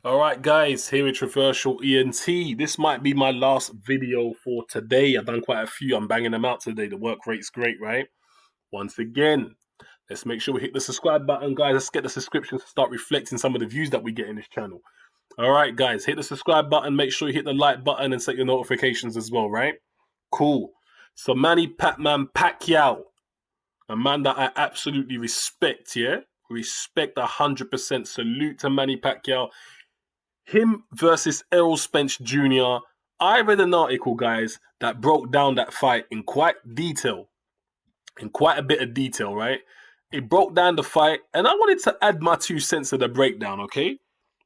All right, guys, here with Traversal ENT. This might be my last video for today. I've done quite a few. I'm banging them out today. The work rate's great, right? Once again, let's make sure we hit the subscribe button, guys. Let's get the subscriptions to start reflecting some of the views that we get in this channel. All right, guys, hit the subscribe button. Make sure you hit the like button and set your notifications as well, right? Cool. So Manny Pacquiao, a man that I absolutely respect, yeah? Respect 100%. Salute to Manny Pacquiao. Him versus Errol Spence Jr. I read an article, guys, that broke down that fight in quite a bit of detail, right? It broke down the fight, and I wanted to add my 2 cents to the breakdown, okay?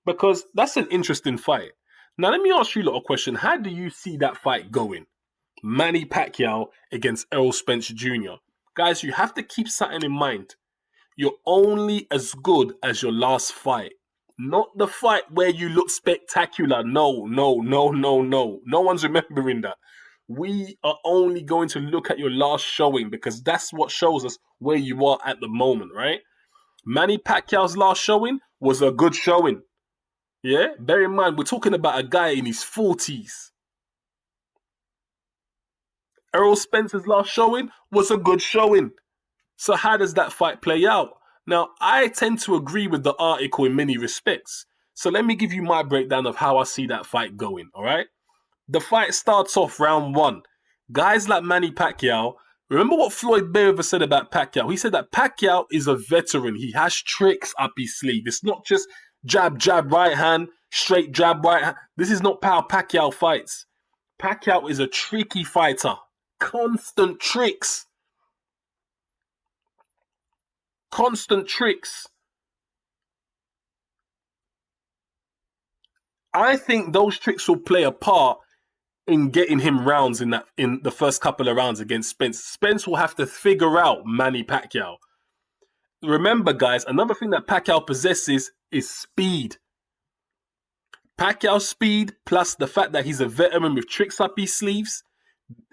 Because that's an interesting fight. Now, let me ask you a little question. How do you see that fight going? Manny Pacquiao against Errol Spence Jr. Guys, you have to keep something in mind. You're only as good as your last fight. Not the fight where you look spectacular. No, no, no, no, no. No one's remembering that. We are only going to look at your last showing because that's what shows us where you are at the moment, right? Manny Pacquiao's last showing was a good showing. Yeah? Bear in mind, we're talking about a guy in his 40s. Errol Spence's last showing was a good showing. So how does that fight play out? Now, I tend to agree with the article in many respects. So let me give you my breakdown of how I see that fight going, all right? The fight starts off round one. Guys like Manny Pacquiao, remember what Floyd Mayweather said about Pacquiao? He said that Pacquiao is a veteran. He has tricks up his sleeve. It's not just jab, jab, right hand, straight jab, right hand. This is not how Pacquiao fights. Pacquiao is a tricky fighter. Constant tricks. Constant tricks. I think those tricks will play a part in getting him rounds in the first couple of rounds against Spence. Spence will have to figure out Manny Pacquiao. Remember, guys, another thing that Pacquiao possesses is speed. Pacquiao's speed plus the fact that he's a veteran with tricks up his sleeves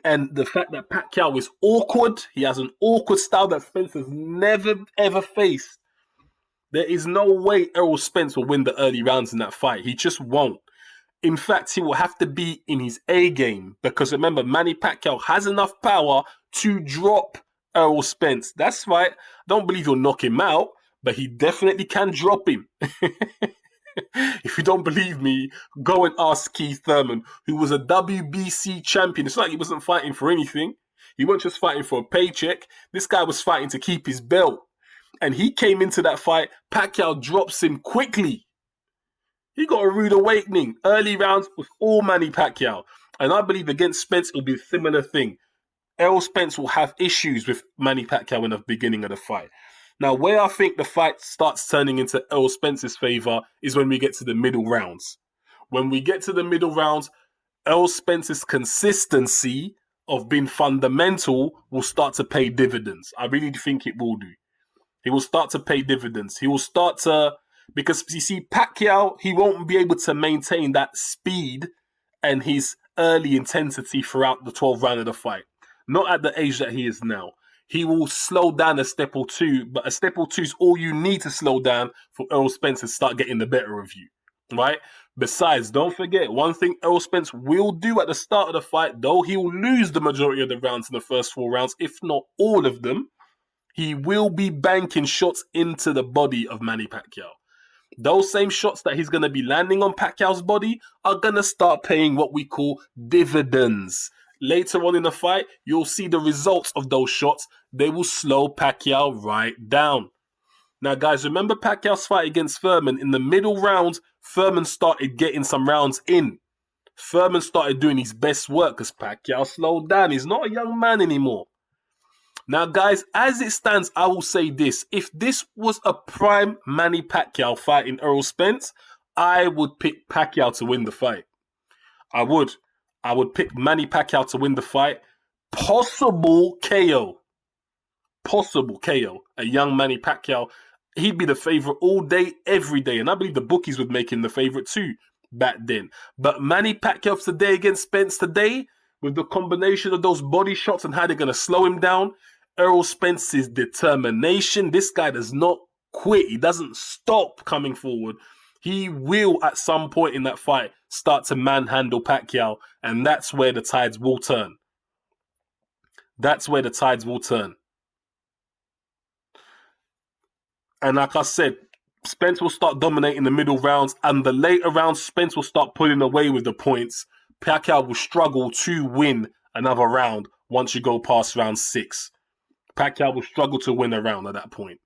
and the fact that Pacquiao is awkward. He has an awkward style that Spence has never ever faced. There is no way Errol Spence will win the early rounds in that fight. He just won't. In fact, he will have to be in his A game because remember, Manny Pacquiao has enough power to drop Errol Spence. That's right. I don't believe he'll knock him out, but he definitely can drop him. If you don't believe me, go and ask Keith Thurman, who was a WBC champion. It's not like he wasn't fighting for anything. He wasn't just fighting for a paycheck. This guy was fighting to keep his belt. And he came into that fight. Pacquiao drops him quickly. He got a rude awakening. Early rounds was all Manny Pacquiao. And I believe against Spence, it'll be a similar thing. Errol Spence will have issues with Manny Pacquiao in the beginning of the fight. Now, where I think the fight starts turning into Errol Spence's favor is when we get to the middle rounds. When we get to the middle rounds, Errol Spence's consistency of being fundamental will start to pay dividends. I really think it will do. He will start to pay dividends. He will start to, because you see, Pacquiao, he won't be able to maintain that speed and his early intensity throughout the 12th round of the fight. Not at the age that he is now. He will slow down a step or two, but a step or two is all you need to slow down for Errol Spence to start getting the better of you, right? Besides, don't forget, one thing Errol Spence will do at the start of the fight, though he will lose the majority of the rounds in the first 4 rounds, if not all of them, he will be banking shots into the body of Manny Pacquiao. Those same shots that he's going to be landing on Pacquiao's body are going to start paying what we call dividends. Later on in the fight, you'll see the results of those shots. They will slow Pacquiao right down. Now, guys, remember Pacquiao's fight against Thurman? In the middle rounds, Thurman started getting some rounds in. Thurman started doing his best work because Pacquiao slowed down. He's not a young man anymore. Now, guys, as it stands, I will say this. If this was a prime Manny Pacquiao fighting Errol Spence, I would pick Pacquiao to win the fight. I would. I would pick Manny Pacquiao to win the fight. Possible KO. Possible KO. A young Manny Pacquiao. He'd be the favorite all day, every day. And I believe the bookies would make him the favorite too back then. But Manny Pacquiao today against Spence today, with the combination of those body shots and how they're going to slow him down, Errol Spence's determination. This guy does not quit. He doesn't stop coming forward. He will, at some point in that fight, start to manhandle Pacquiao, and that's where the tides will turn. That's where the tides will turn. And like I said, Spence will start dominating the middle rounds, and the later rounds, Spence will start pulling away with the points. Pacquiao will struggle to win another round once you go past round 6. Pacquiao will struggle to win a round at that point.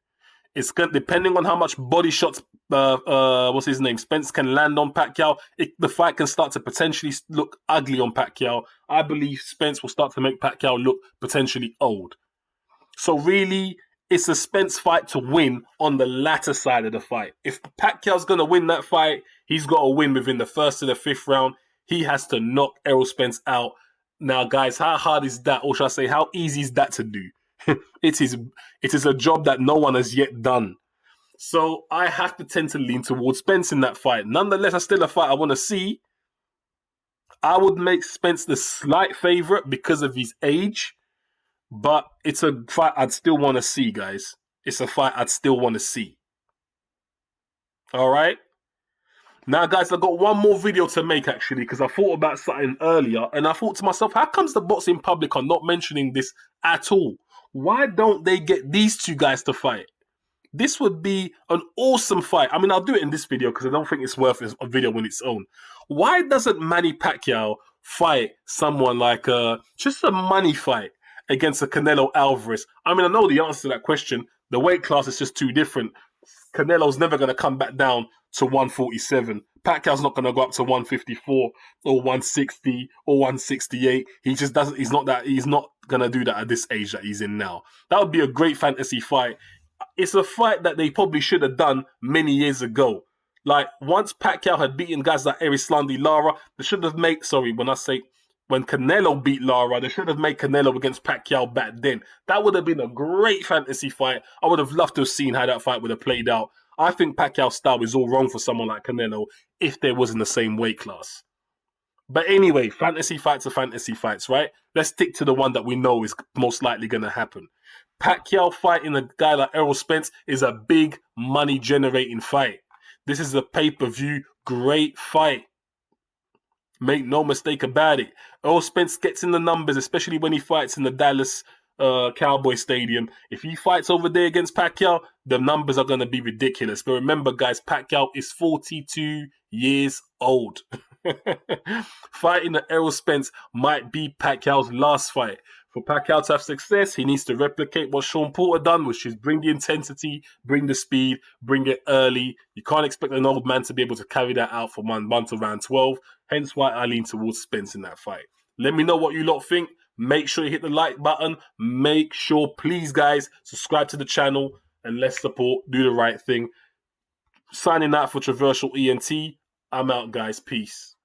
It's good, depending on how much body shots, what's his name, Spence can land on Pacquiao. The fight can start to potentially look ugly on Pacquiao. I believe Spence will start to make Pacquiao look potentially old. So really, it's a Spence fight to win on the latter side of the fight. If Pacquiao's going to win that fight, he's got to win within the first to the 5th round. He has to knock Errol Spence out. Now, guys, how hard is that? Or should I say, how easy is that to do? It is a job that no one has yet done. So I have to tend to lean towards Spence in that fight. Nonetheless, it's still a fight I want to see. I would make Spence the slight favorite because of his age, but it's a fight I'd still want to see, guys. It's a fight I'd still want to see. All right? Now, guys, I've got one more video to make, actually, because I thought about something earlier, and I thought to myself, how comes the boxing public are not mentioning this at all? Why don't they get these two guys to fight? This would be an awesome fight. I mean, I'll do it in this video because I don't think it's worth a video on its own. Why doesn't Manny Pacquiao fight someone like just a money fight against a Canelo Alvarez? I mean, I know the answer to that question. The weight class is just too different. Canelo's never going to come back down to 147. Pacquiao's not going to go up to 154 or 160 or 168. He just doesn't. He's not going to do that at this age that he's in now. That would be a great fantasy fight. It's a fight that they probably should have done many years ago. Like, once Pacquiao had beaten guys like Erislandy Lara, they should have made, when Canelo beat Lara, they should have made Canelo against Pacquiao back then. That would have been a great fantasy fight. I would have loved to have seen how that fight would have played out. I think Pacquiao's style is all wrong for someone like Canelo if they was in the same weight class. But anyway, fantasy fights are fantasy fights, right? Let's stick to the one that we know is most likely going to happen. Pacquiao fighting a guy like Errol Spence is a big money-generating fight. This is a pay-per-view great fight. Make no mistake about it. Errol Spence gets in the numbers, especially when he fights in the Dallas Cowboy Stadium. If he fights over there against Pacquiao, the numbers are going to be ridiculous. But remember, guys, Pacquiao is 42 years old. Fighting the Errol Spence might be Pacquiao's last fight. For Pacquiao to have success, he needs to replicate what Sean Porter done, which is bring the intensity, bring the speed, bring it early. You can't expect an old man to be able to carry that out from round 1 to round 12. Hence why I lean towards Spence in that fight. Let me know what you lot think. Make sure you hit the like button. Make sure, please, guys, subscribe to the channel and let's support, do the right thing. Signing out for Traversal ENT. I'm out, guys. Peace.